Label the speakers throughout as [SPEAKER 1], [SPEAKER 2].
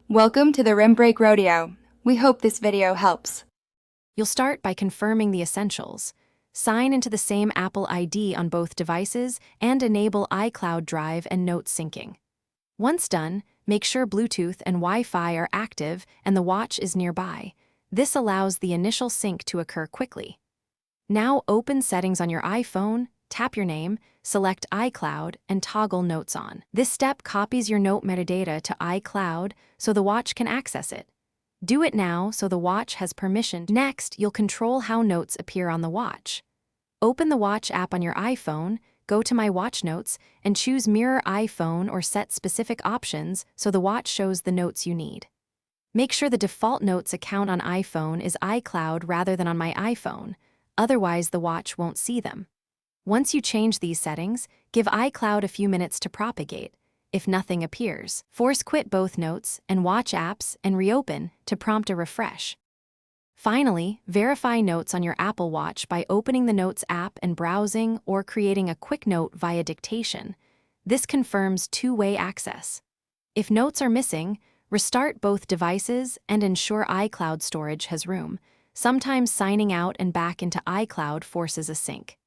[SPEAKER 1] Welcome to the Rim Break Rodeo. We hope this video helps.
[SPEAKER 2] You'll start by confirming the essentials. Sign into the same Apple ID on both devices and enable iCloud Drive and Notes syncing. Once done, make sure Bluetooth and Wi-Fi are active and the watch is nearby. This allows the initial sync to occur quickly. Now open Settings on your iPhone, tap your name, select iCloud, and toggle Notes on. This step copies your note metadata to iCloud so the watch can access it. Do it now so the watch has permission. Next, you'll control how notes appear on the watch. Open the Watch app on your iPhone, go to My Watch Notes, and choose Mirror iPhone or set specific options so the watch shows the notes you need. Make sure the default Notes account on iPhone is iCloud rather than on My iPhone, otherwise the watch won't see them. Once you change these settings, give iCloud a few minutes to propagate. If nothing appears, force quit both Notes and Watch apps and reopen to prompt a refresh. Finally, verify Notes on your Apple Watch by opening the Notes app and browsing or creating a quick note via dictation. This confirms two-way access. If notes are missing, restart both devices and ensure iCloud storage has room. Sometimes signing out and back into iCloud forces a sync.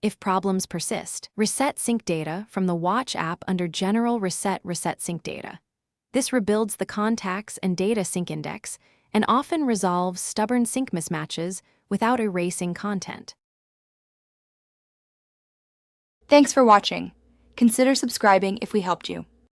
[SPEAKER 2] If problems persist, reset sync data from the Watch app under General Reset Sync Data. This rebuilds the contacts and data sync index and often resolves stubborn sync mismatches without erasing content.
[SPEAKER 1] Thanks for watching. Consider subscribing if we helped you.